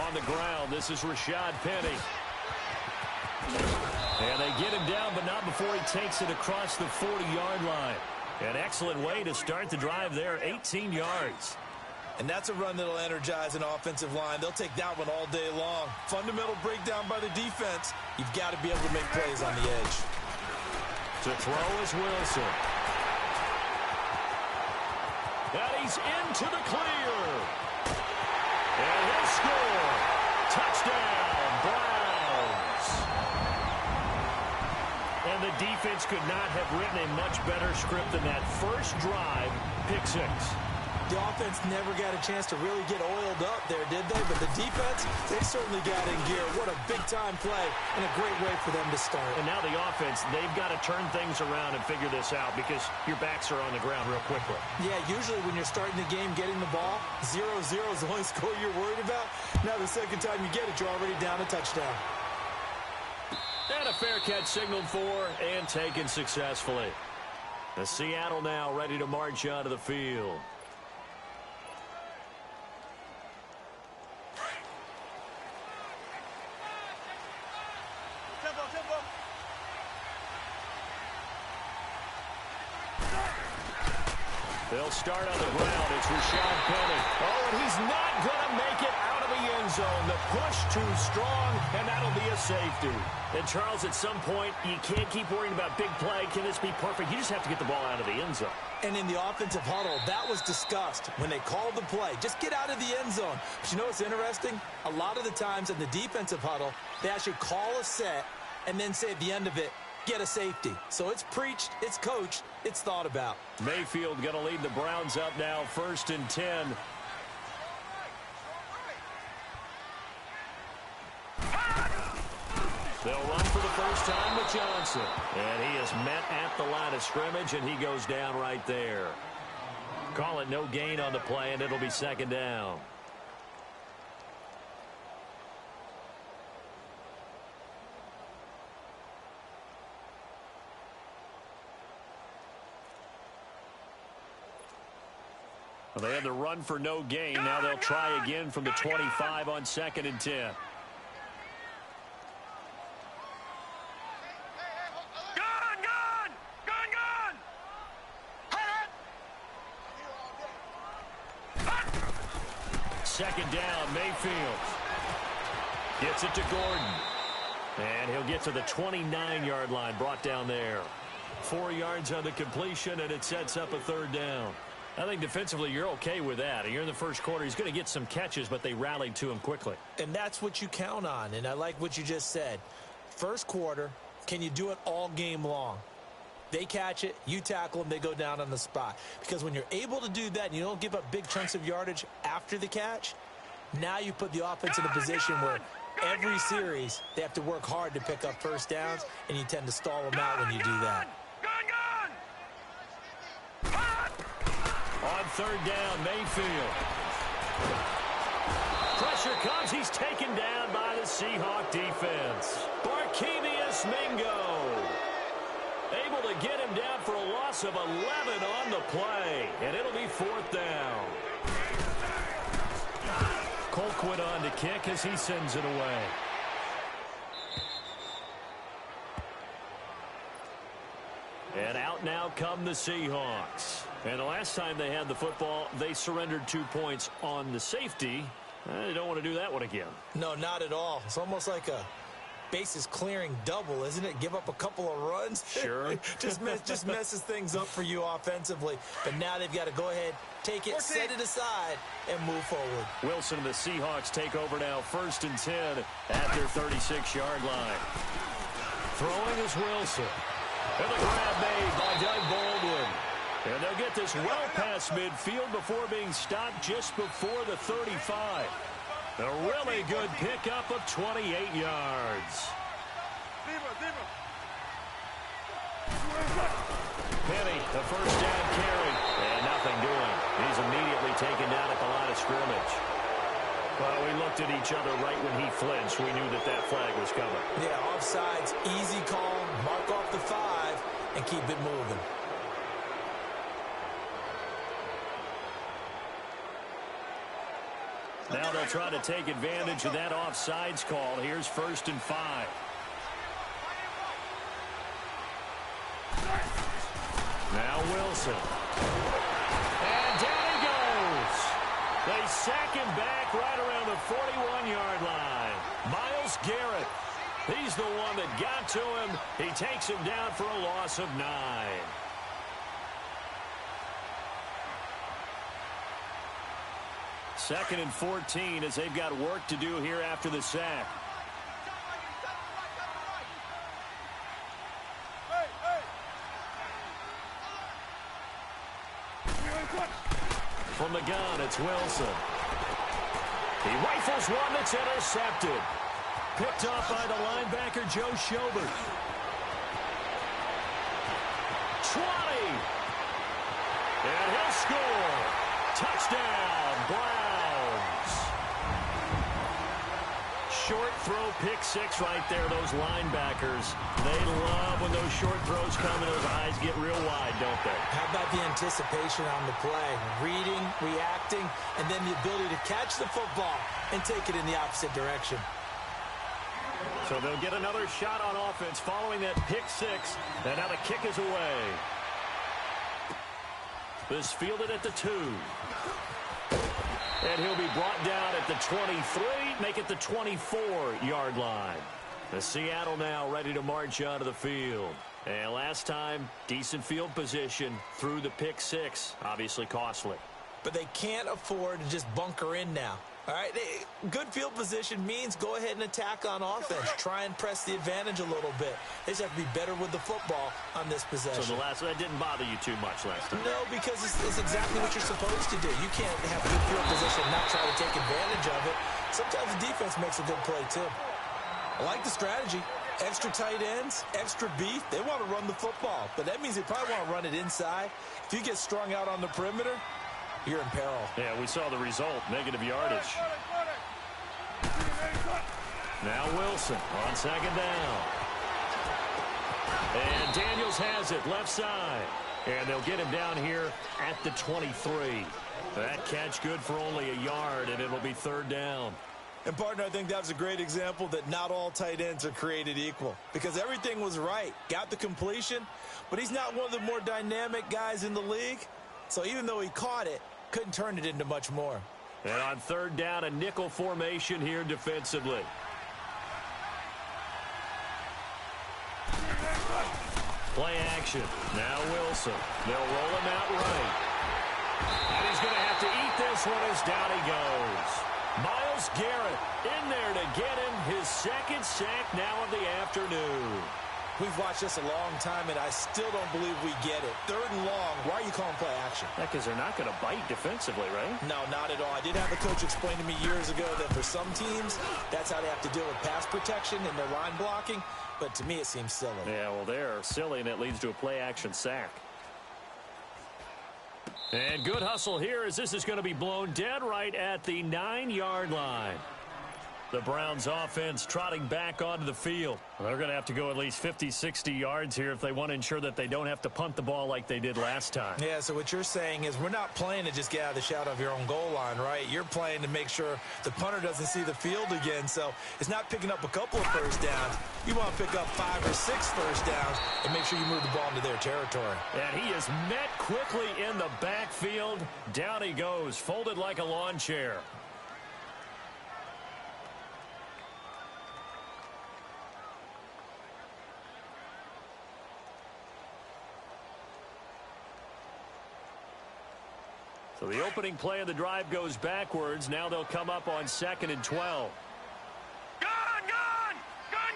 on the ground. This is Rashad Penny. And they get him down, but not before he takes it across the 40-yard line. An excellent way to start the drive there, 18 yards. And that's a run that'll energize an offensive line. They'll take that one all day long. Fundamental breakdown by the defense. You've got to be able to make plays on the edge. To throw is Wilson. And he's into the clear. And he'll score. Touchdown, Browns. And the defense could not have written a much better script than that first drive, pick six. The offense never got a chance to really get oiled up there, did they? But the defense, they certainly got in gear. What a big-time play and a great way for them to start. And now the offense, they've got to turn things around and figure this out because your backs are on the ground real quickly. Yeah, usually when you're starting the game getting the ball, 0-0 is the only score you're worried about. Now the second time you get it, you're already down a touchdown. And a fair catch signaled for and taken successfully. The Seattle now ready to march onto the field. They'll start on the ground. It's Rashad Penny. Oh, and he's not going to make it out of the end zone. The push too strong, and that'll be a safety. And, Charles, at some point, you can't keep worrying about big play. Can this be perfect? You just have to get the ball out of the end zone. And in the offensive huddle, that was discussed when they called the play. Just get out of the end zone. But you know what's interesting? A lot of the times in the defensive huddle, they actually call a set and then say at the end of it, get a safety. So it's preached, it's coached, it's thought about. Mayfield going to lead the Browns up now, 1st and 10. They'll run for the first time with Johnson. And he is met at the line of scrimmage, and he goes down right there. Call it no gain on the play, and it'll be 2nd down. Well, they had the run for no gain. Now they'll try again from the 25 on 2nd and 10. Second down, Mayfield. Gets it to Gordon. And he'll get to the 29-yard line, brought down there. 4 yards on the completion, and it sets up a 3rd down. I think defensively you're okay with that. You're in the first quarter. He's going to get some catches, but they rallied to him quickly. And that's what you count on, and I like what you just said. First quarter, can you do it all game long? They catch it, you tackle them, they go down on the spot. Because when you're able to do that and you don't give up big chunks of yardage after the catch, now you put the offense in a position where every series they have to work hard to pick up first downs, and you tend to stall them out when you do that. On 3rd down, Mayfield. Pressure comes. He's taken down by the Seahawk defense. Barkevious Mingo able to get him down for a loss of 11 on the play, and it'll be 4th down. Colquitt on to kick as he sends it away. And out now come the Seahawks. And the last time they had the football, they surrendered 2 points on the safety. They don't want to do that one again. No, not at all. It's almost like a bases clearing double, isn't it? Give up a couple of runs. Sure. just messes things up for you offensively. But now they've got to go ahead, take it, set it aside, and move forward. Wilson and the Seahawks take over now, 1st and 10 at their 36-yard line. Throwing is Wilson. And the grab made by Doug Baldwin. And they'll get this well past midfield before being stopped just before the 35. A really good pickup of 28 yards. Penny, the first down carry. And nothing doing. He's immediately taken down at the line of scrimmage. Well, we looked at each other right when he flinched. We knew that that flag was coming. Yeah, offsides, easy call, mark off the 5, and keep it moving. Now they'll try to take advantage of that offsides call. Here's 1st and 5. Now Wilson. And down he goes. They sack him back right around the 41-yard line. Myles Garrett. He's the one that got to him. He takes him down for a loss of 9. Second and 14 as they've got work to do here after the sack. From the gun, it's Wilson. He rifles one that's intercepted. Picked off by the linebacker, Joe Schobert. 20. And he'll score. Touchdown, Browns. Short throw, pick six right there, those linebackers. They love when those short throws come and those eyes get real wide, don't they? How about the anticipation on the play? Reading, reacting, and then the ability to catch the football and take it in the opposite direction. So they'll get another shot on offense following that pick six. And now the kick is away. This fielded at the 2. And he'll be brought down at the 23, make it the 24-yard line. The Seattle now ready to march onto the field. And last time, decent field position through the pick six. Obviously costly. But they can't afford to just bunker in now. All right, good field position means go ahead and attack on offense. Try and press the advantage a little bit. They just have to be better with the football on this possession. So that didn't bother you too much last time? No, because it's exactly what you're supposed to do. You can't have good field position and not try to take advantage of it. Sometimes the defense makes a good play, too. I like the strategy. Extra tight ends, extra beef. They want to run the football, but that means they probably want to run it inside. If you get strung out on the perimeter, you're in peril. Yeah, we saw the result, negative yardage. Now Wilson on second down. And Daniels has it left side. And they'll get him down here at the 23. That catch good for only a yard, and it'll be 3rd down. And, partner, I think that was a great example that not all tight ends are created equal. Because everything was right. Got the completion, but he's not one of the more dynamic guys in the league. So even though he caught it, couldn't turn it into much more. And on 3rd down, a nickel formation here defensively. Play action. Now Wilson. They'll roll him out right. And he's going to have to eat this one as down he goes. Myles Garrett in there to get him his 2nd sack now of the afternoon. We've watched this a long time, and I still don't believe we get it. 3rd and long. Why are you calling play action? Yeah, because they're not going to bite defensively, right? No, not at all. I did have a coach explain to me years ago that for some teams, that's how they have to deal with pass protection and their line blocking. But to me, it seems silly. Yeah, well, they're silly, and it leads to a play action sack. And good hustle here as this is going to be blown dead right at the 9-yard line. The Browns offense trotting back onto the field. They're going to have to go at least 50, 60 yards here if they want to ensure that they don't have to punt the ball like they did last time. Yeah, so what you're saying is we're not playing to just get out of the shadow of your own goal line, right? You're playing to make sure the punter doesn't see the field again. So it's not picking up a couple of first downs. You want to pick up 5 or 6 first downs and make sure you move the ball into their territory. And he is met quickly in the backfield. Down he goes, folded like a lawn chair. So the opening play of the drive goes backwards. Now they'll come up on 2nd and 12. Gun! Gun! Gun!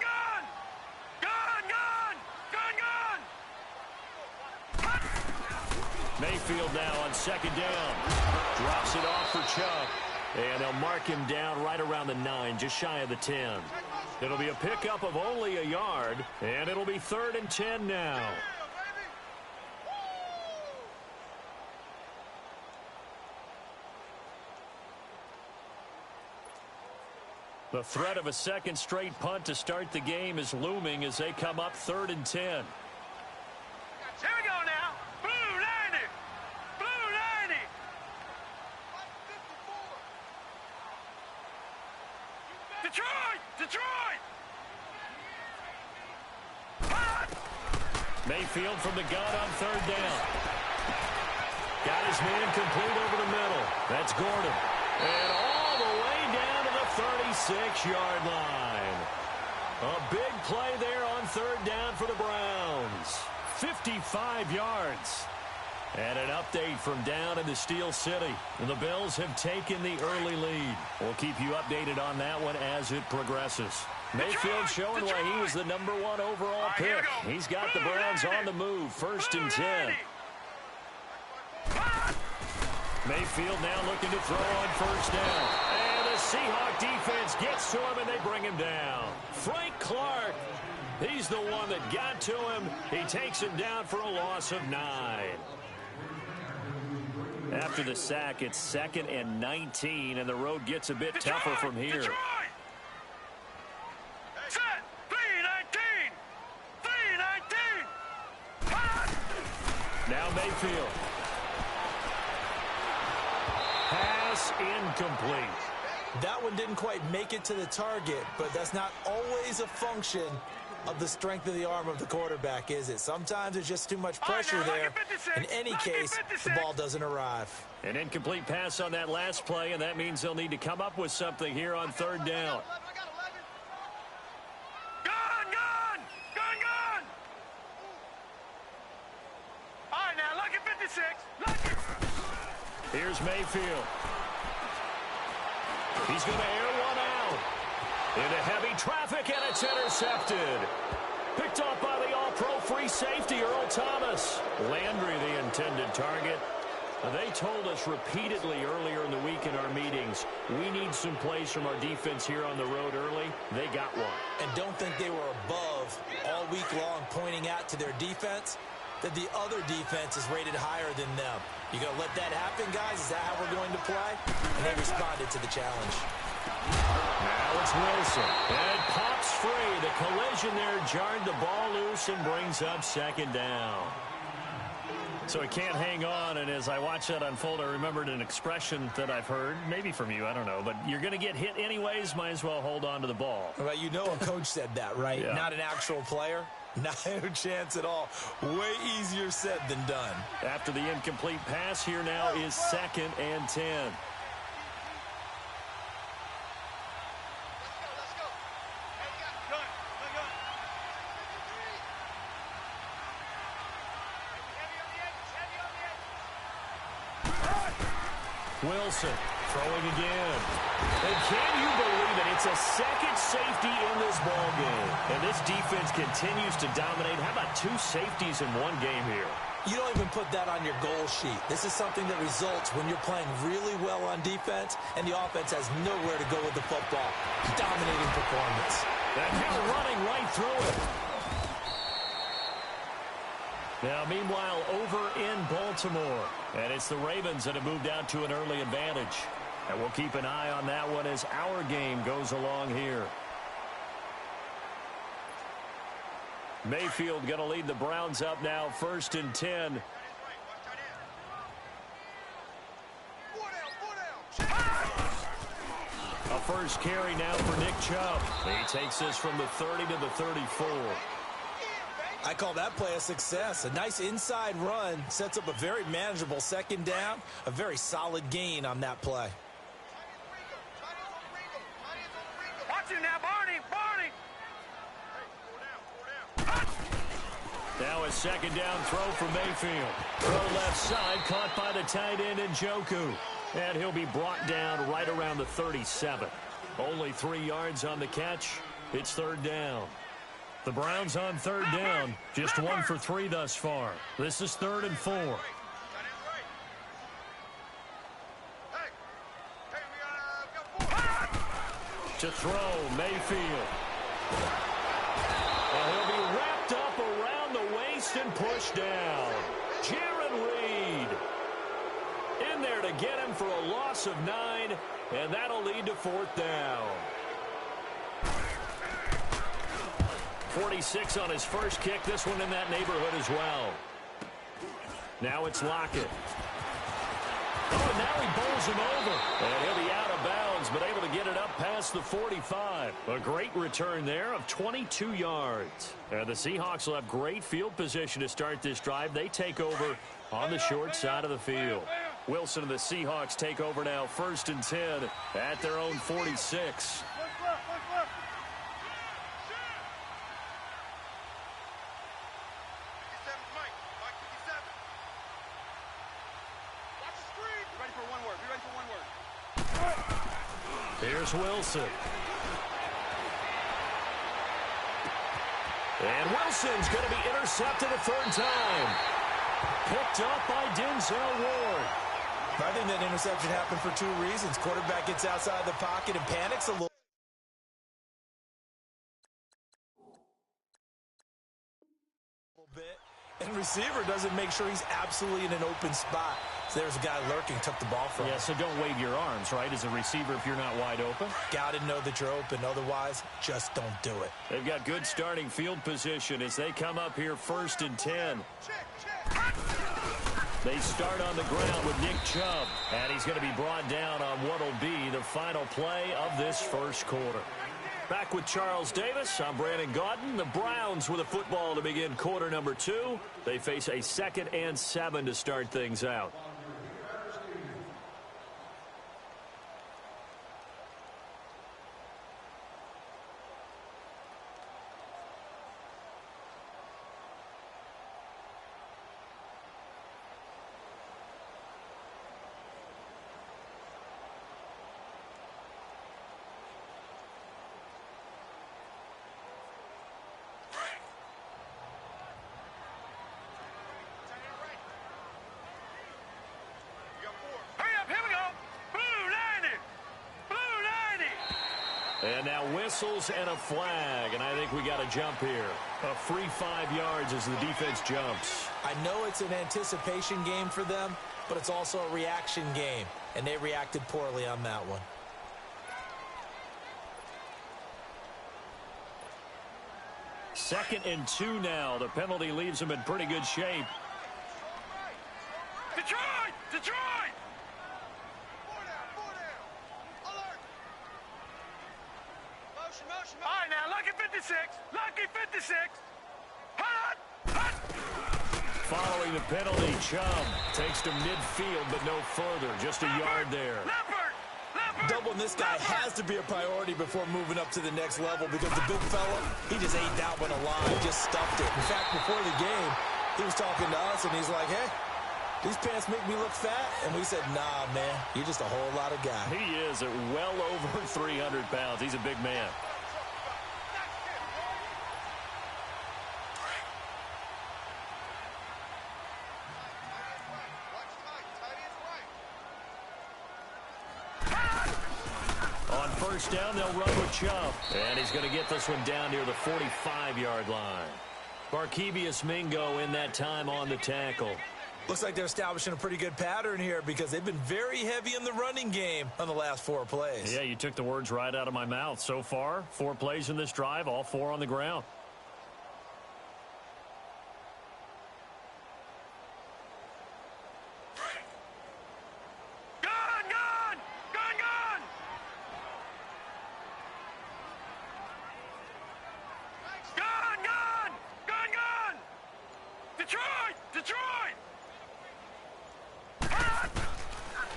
Gun! Gun! Gun! Gun! Mayfield now on 2nd down. Drops it off for Chubb. And they'll mark him down right around the 9, just shy of the 10. It'll be a pickup of only a yard, and it'll be 3rd and 10 now. The threat of a 2nd straight punt to start the game is looming as they come up 3rd and 10. Here we go now. Blue 90. Blue 90. Detroit! Detroit! Mayfield from the gun on third down. Got his man complete over the middle. That's Gordon. And all the way down to the 36-yard line. A big play there on third down for the Browns. 55 yards. And an update from down in the Steel City. The Bills have taken the early lead. We'll keep you updated on that one as it progresses. Mayfield showing why he was the #1 overall pick. He's got the Browns on the move. 1st and 10. Mayfield now looking to throw on 1st down. And the Seahawk defense gets to him and they bring him down. Frank Clark, he's the one that got to him. He takes him down for a loss of 9. After the sack, it's 2nd and 19, and the road gets a bit tougher from here. Detroit! Set! 3-19! 3-19! Now Mayfield. Pass incomplete. That one didn't quite make it to the target, but that's not always a function of the strength of the arm of the quarterback, is it? Sometimes there's just too much pressure there. In any case, the ball doesn't arrive. An incomplete pass on that last play, and that means they'll need to come up with something here on third down. Gun! All right, now, look at 56. Look at... Here's Mayfield. He's going to air one out. Into heavy traffic, and it's intercepted. Picked off by the all-pro free safety, Earl Thomas. Landry, the intended target. They told us repeatedly earlier in the week in our meetings, we need some plays from our defense here on the road early. They got one. And don't think they were above all week long pointing out to their defense that the other defense is rated higher than them. You going to let that happen, guys? Is that how we're going to play? And they responded to the challenge. Now it's Wilson. And it pops free. The collision there jarred the ball loose and brings up 2nd down. So it can't hang on, and as I watch that unfold, I remembered an expression that I've heard, maybe from you, I don't know, but you're going to get hit anyways, might as well hold on to the ball. Well, you know a coach said that, right? Yeah. Not an actual player. Not a chance at all. Way easier said than done. After the incomplete pass, here now is 2nd and 10. Wilson throwing again. And can you believe it? It's a 2nd safety in this ball game. And this defense continues to dominate. How about 2 safeties in one game here? You don't even put that on your goal sheet. This is something that results when you're playing really well on defense and the offense has nowhere to go with the football. Dominating performance. And now running right through it. Now, meanwhile, over in Baltimore. And it's the Ravens that have moved out to an early advantage. And we'll keep an eye on that one as our game goes along here. Mayfield going to lead the Browns up now, 1st and 10. A first carry now for Nick Chubb. He takes this from the 30 to the 34. I call that play a success. A nice inside run sets up a very manageable 2nd down. A very solid gain on that play. Watch him now, Barney! Now a 2nd down throw for Mayfield. Throw left side, caught by the tight end Njoku. And he'll be brought down right around the 37. Only 3 yards on the catch. It's 3rd down. The Browns on 3rd down. Just 1 for 3 thus far. This is 3rd and 4. To throw, Mayfield. And he'll be wrapped up around the waist and pushed down. Jaron Reed in there to get him for a loss of 9, and that'll lead to 4th down. 46 on his first kick. This one in that neighborhood as well. Now it's Lockett. Oh, and now he bowls him over. And he'll be out of bounds, but able to get it up past the 45. A great return there of 22 yards. And the Seahawks will have great field position to start this drive. They take over on the short side of the field. Wilson and the Seahawks take over now, 1st and 10 at their own 46. Here's Wilson. And Wilson's going to be intercepted a 3rd time. Picked up by Denzel Ward. I think that interception happened for 2 reasons. Quarterback gets outside the pocket and panics a little bit. And receiver doesn't make sure he's absolutely in an open spot. So there's a guy lurking, took the ball from him. Yeah, so don't wave your arms, right, as a receiver if you're not wide open. Got to know that you're open. Otherwise, just don't do it. They've got good starting field position as they come up here 1st and 10. They start on the ground with Nick Chubb, and he's going to be brought down on what will be the final play of this 1st quarter. Back with Charles Davis, I'm Brandon Gaudin. The Browns with a football to begin quarter number 2. They face a 2nd and 7 to start things out. And now whistles and a flag, and I think we got a jump here. A free 5 yards as the defense jumps. I know it's an anticipation game for them, but it's also a reaction game, and they reacted poorly on that one. Second and 2 now. The penalty leaves them in pretty good shape. Detroit! Detroit! All right, now, lucky 56. Lucky 56. Hut! Hut! Following the penalty, Chubb takes to midfield, but no further. Just a yard there. Leopard! Leopard! Doubling this guy has to be a priority before moving up to the next level because the big fella, he just ate that one alive, just stuffed it. In fact, before the game, he was talking to us, and he's like, hey, these pants make me look fat. And we said, nah, man, you're just a whole lot of guy. He is at well over 300 pounds. He's a big man. On 1st down, they'll run with Chubb. And he's going to get this one down near the 45-yard line. Barkevius Mingo in that time on the tackle. Looks like they're establishing a pretty good pattern here because they've been very heavy in the running game on the last 4 plays. Yeah, you took the words right out of my mouth. So far, 4 plays in this drive, all 4 on the ground.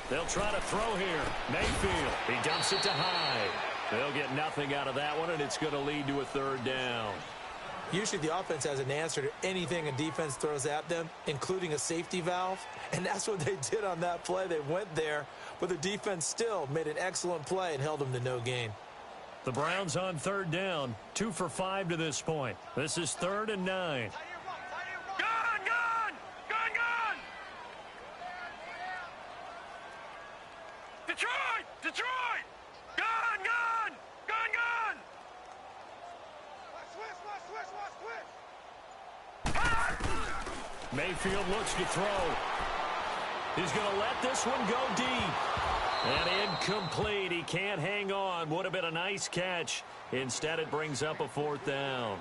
They'll try to throw here. Mayfield, he dumps it to Hyde. They'll get nothing out of that one, and it's going to lead to a 3rd down. Usually the offense has an answer to anything a defense throws at them, including a safety valve, and that's what they did on that play. They went there, but the defense still made an excellent play and held them to no gain. The Browns on 3rd down, 2 for 5 to this point. This is 3rd and 9. Detroit! Detroit! Gun! Gun! Gun! Gun! Switch! Mayfield looks to throw. He's going to let this one go deep. And incomplete. He can't hang on. Would have been a nice catch. Instead, it brings up a 4th down.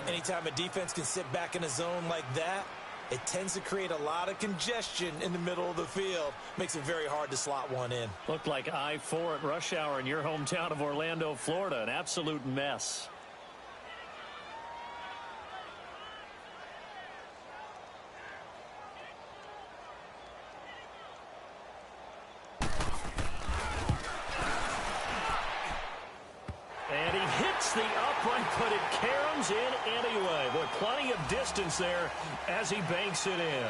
Anytime a defense can sit back in a zone like that, It tends to create a lot of congestion in the middle of the field. Makes it very hard to slot one in. Looked like I-4 at rush hour in your hometown of Orlando, Florida. An absolute mess. And he hits the upright, but it caroms in anyway. Boy, plenty of distance there as he banks it in.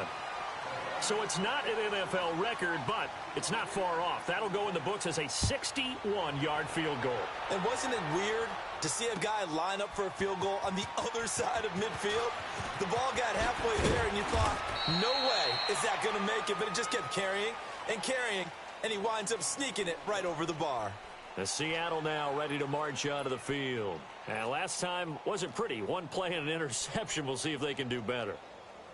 So it's not an NFL record, but it's not far off. That'll go in the books as a 61-yard field goal. And wasn't it weird to see a guy line up for a field goal on the other side of midfield? The ball got halfway there, and you thought, no way is that going to make it, but it just kept carrying and carrying, and he winds up sneaking it right over the bar. The Seattle now ready to march onto the field. And last time wasn't pretty. One play and an interception. We'll see if they can do better.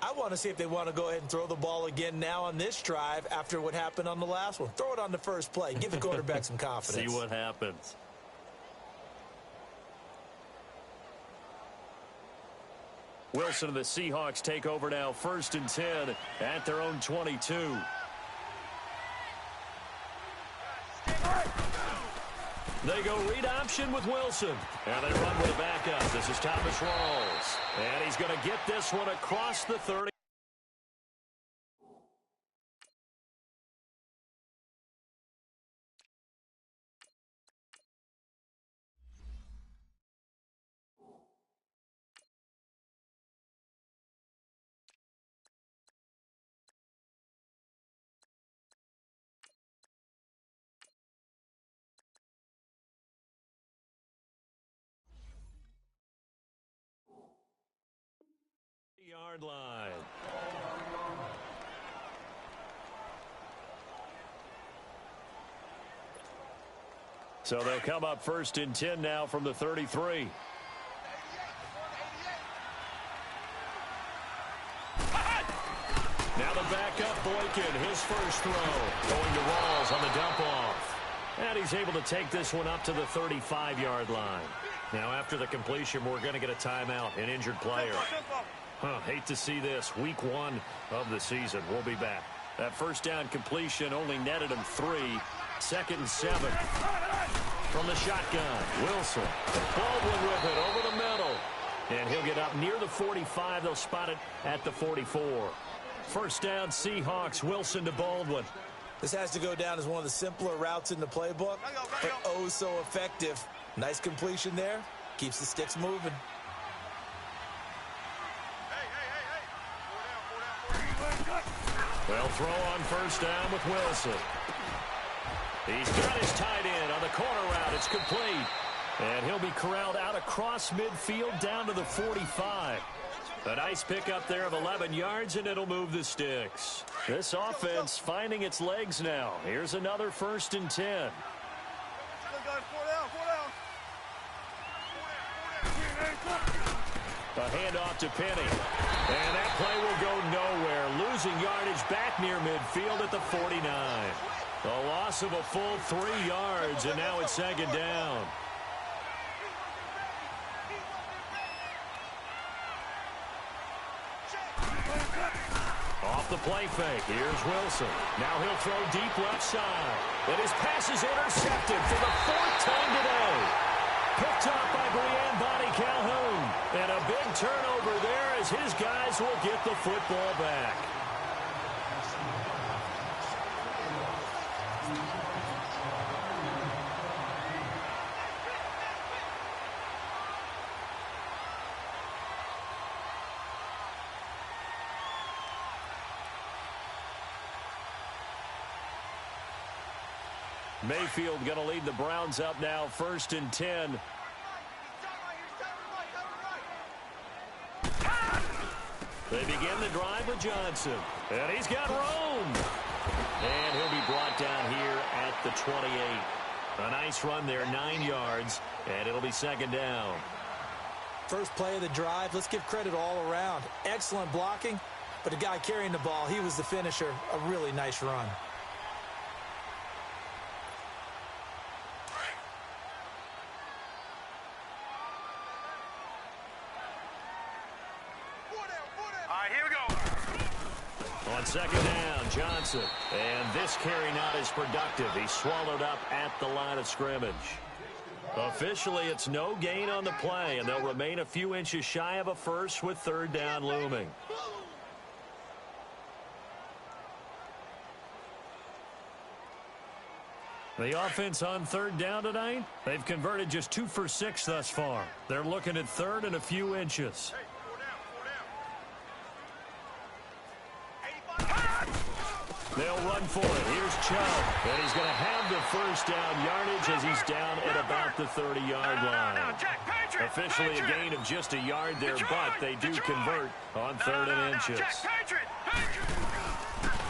I want to see if they want to go ahead and throw the ball again now on this drive after what happened on the last one. Throw it on the first play. Give the quarterback some confidence. See what happens. Wilson and the Seahawks take over now, 1st and 10 at their own 22. They go read option with Wilson. And they run with a backup. This is Thomas Rawls. And he's going to get this one across the 30. Yard line. So they'll come up 1st and 10 now from the 33. Now the backup, Boykin, his first throw. Going to Rawls on the dump off. And he's able to take this one up to the 35-yard line. Now after the completion, we're going to get a timeout, an injured player. Hate to see this. Week 1 of the season. We'll be back. That first down completion only netted him 3. 2nd and 7. From the shotgun, Wilson. Baldwin with it over the middle. And he'll get up near the 45. They'll spot it at the 44. First down, Seahawks. Wilson to Baldwin. This has to go down as one of the simpler routes in the playbook, but oh so effective. Nice completion there. Keeps the sticks moving. They'll throw on first down with Wilson. He's got his tight end on the corner route. It's complete. And he'll be corralled out across midfield down to the 45. A nice pickup there of 11 yards, and it'll move the sticks. This offense finding its legs now. Here's another 1st and 10. A handoff to Penny. And that play will go nowhere. Losing yardage back near midfield at the 49. A loss of a full 3 yards, and now it's 2nd down. Off the play fake. Here's Wilson. Now he'll throw deep left side. And his pass is intercepted for the 4th time today. Picked up by Brian Bonnie Calhoun. And a big turnover there as his guys will get the football back. Mayfield going to lead the Browns up now, 1st and 10. They begin the drive with Johnson. And he's got room. And he'll be brought down here at the 28. A nice run there, 9 yards. And it'll be 2nd down. First play of the drive. Let's give credit all around. Excellent blocking. But the guy carrying the ball, he was the finisher. A really nice run. All right, here we go. On second down, Johnson. And this carry not as productive. He's swallowed up at the line of scrimmage. Officially, it's no gain on the play, and they'll remain a few inches shy of a first with third down looming. The offense on third down tonight, they've converted just 2 for 6 thus far. They're looking at third and a few inches. They'll run for it. Here's Chubb. And he's going to have the first down yardage as he's down at about the 30-yard line. Officially a gain of just a yard there, but they do convert on third and inches.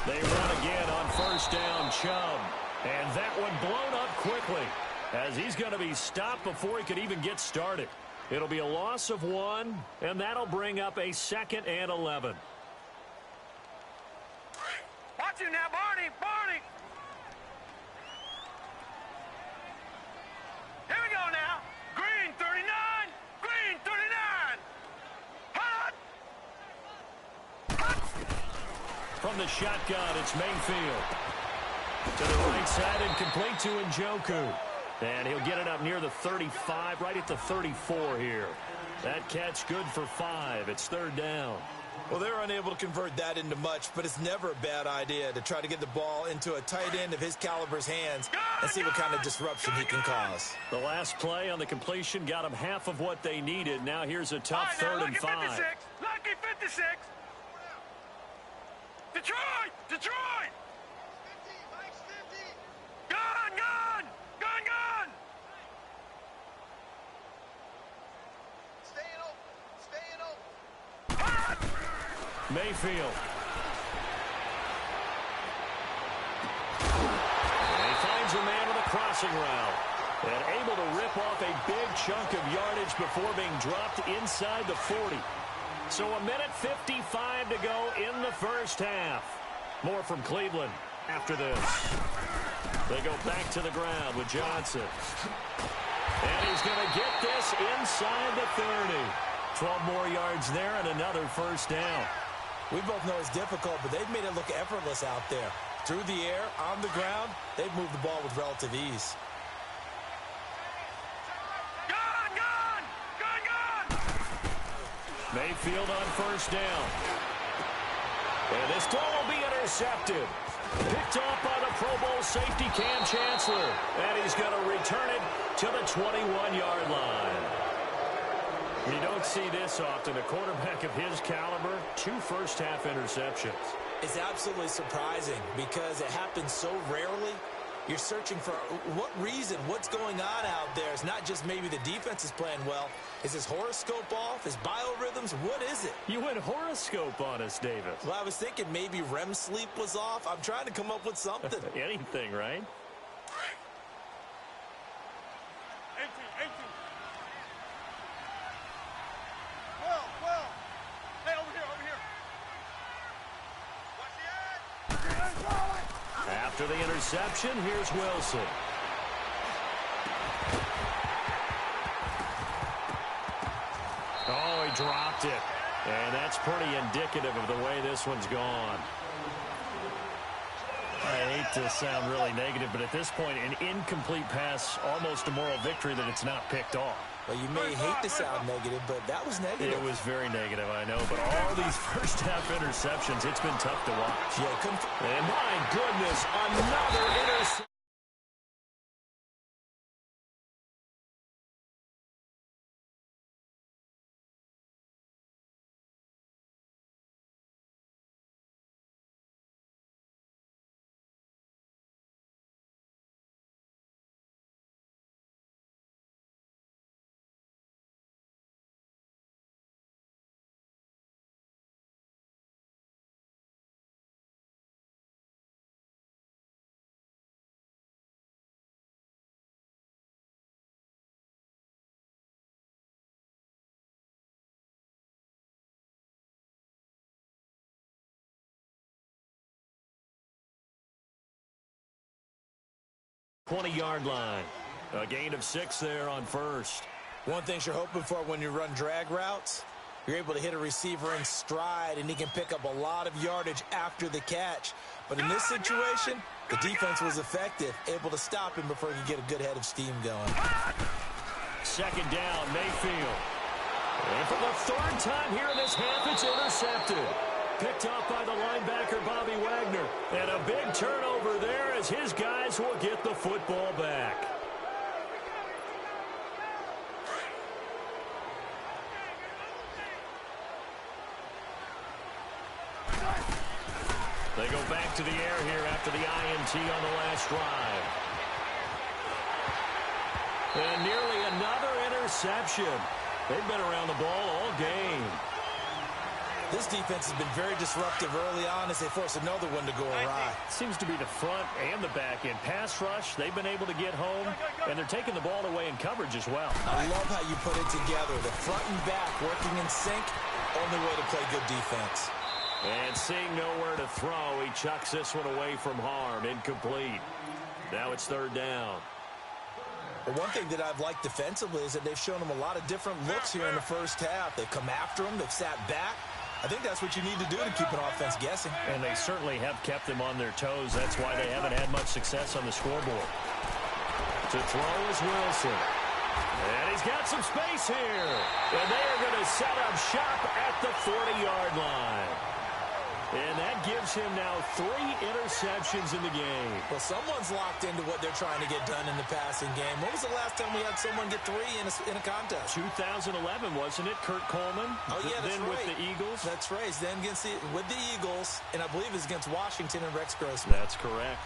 They run again on first down, Chubb. And that one blown up quickly as he's going to be stopped before he could even get started. It'll be a loss of 1, and that'll bring up a 2nd and 11. Watch him now, Barney! Barney! Here we go now. Green 39! Green 39! Hot! Hot! From the shotgun, it's Mayfield. To the right side and complete to Njoku. And he'll get it up near the 35, right at the 34 here. That catch good for 5. It's third down. Well, they're unable to convert that into much, but it's never a bad idea to try to get the ball into a tight end of his caliber's hands and see what kind of disruption he can cause. The last play on the completion got them half of what they needed. Now here's a tough third and 5. Lucky 56! Detroit! Detroit! Gun! Gun! Gun! Gun! Staying open! Staying open! Hot! Mayfield. And he finds a man with a crossing route. And able to rip off a big chunk of yardage before being dropped inside the 40. So a minute 55 to go in the first half. More from Cleveland after this. They go back to the ground with Johnson. And he's going to get this inside the 30. 12 more yards there and another first down. We both know it's difficult, but they've made it look effortless out there. Through the air, on the ground, they've moved the ball with relative ease. Gun! Gun! Gun! Gun! Mayfield on first down. And this ball will be intercepted. Picked off by the Pro Bowl safety Cam Chancellor. And he's going to return it to the 21-yard line. You don't see this often. A quarterback of his caliber, 2 first-half interceptions. It's absolutely surprising because it happens so rarely. You're searching for what reason, what's going on out there. It's not just maybe the defense is playing well. Is his horoscope off? His biorhythms? What is it? You went horoscope on us, David. Well, I was thinking maybe REM sleep was off. I'm trying to come up with something. Anything, right? 18, 18. 12, 12. Hey, over here, over here. Watch the edge. After the interception, here's Wilson. Oh, he dropped it. And that's pretty indicative of the way this one's gone. I hate to sound really negative, but at this point, an incomplete pass, almost a moral victory that it's not picked off. Well, you may hate to sound negative, but that was negative. It was very negative, I know. But all these first-half interceptions, it's been tough to watch. Yeah, and my goodness, another interception. ...20-yard line. A gain of 6 there on first. one thing you're hoping for when you run drag routes, You're able to hit a receiver in stride, and he can pick up a lot of yardage after the catch. But in this situation, the defense was effective, able to stop him before he could get a good head of steam going. Second down, Mayfield. And for the third time here in this half, it's intercepted. Picked up by the linebacker, Bobby Wagner. And a big turnover there as his guys will get the football back. They go back to the air here after the INT on the last drive. And nearly another interception. They've been around the ball all game. This defense has been very disruptive early on as they force another one to go awry. Seems to be the front and the back end. Pass rush, they've been able to get home, and they're taking the ball away in coverage as well. I love how you put it together. The front and back working in sync, only way to play good defense. And seeing nowhere to throw, he chucks this one away from harm. Incomplete. Now it's third down. Well, one thing that I've liked defensively is that they've shown them a lot of different looks here in the first half. They've come after them. They've sat back. I think that's what you need to do to keep an offense guessing. And they certainly have kept them on their toes. That's why they haven't had much success on the scoreboard. To throw is Wilson. And he's got some space here. And they are going to set up shop at the 40-yard line. And that gives him now 3 interceptions in the game. Well, someone's locked into what they're trying to get done in the passing game. When was the last time we had someone get 3 in a contest? 2011, wasn't it? Kurt Coleman. Oh, yeah, that's then right. with the Eagles. That's right. Then with the Eagles, and I believe it's against Washington and Rex Grossman. That's correct.